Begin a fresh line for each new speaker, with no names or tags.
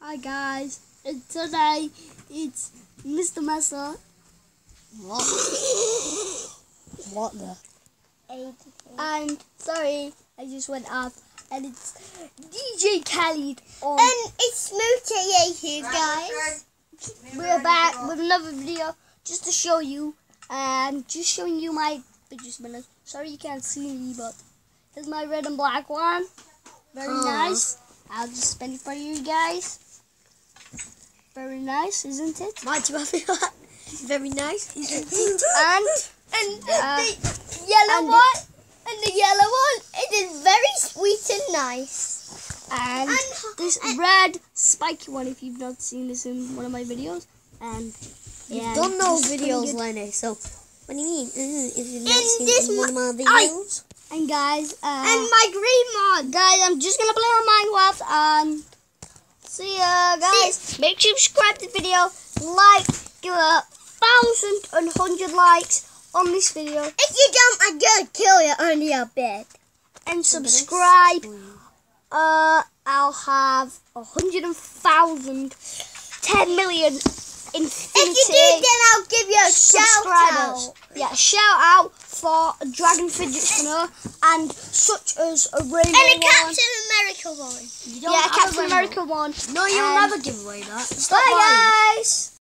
Hi guys, and today it's Mr. Messer.
What? What the?
And sorry, I just went up, and it's DJ Khaled on.
And it's Smoothie here, guys.
We're back with another video just to show you, and just showing you my fidget spinners. Sorry you can't see me, but here's my red and black one. Very nice. I'll just spin it for you guys. Very nice, isn't it?
Might you have it? Very nice, isn't it?
And
the yellow one, and the yellow one, it is very sweet and nice.
And this red spiky one, if you've not seen this in one of my videos. And
yeah, you've done no videos, Lenny, so what do you mean? If you've not seen one of my videos?
And guys,
and my green one.
Guys, I'm just gonna play on Minecraft and see ya, guys. Make sure you subscribe to the video, give a 1,100 likes on this video.
If you don't, I'm gonna kill you under your bed.
And subscribe. I'll have 100,000, 10 million infinity.
If you do, then I'll give you a shout out.
Yeah, shout out for a dragon fidget spinner and such as a rainbow
and a Captain America one.
Yeah, a Captain America one.
No, you'll never give away that.
Bye guys.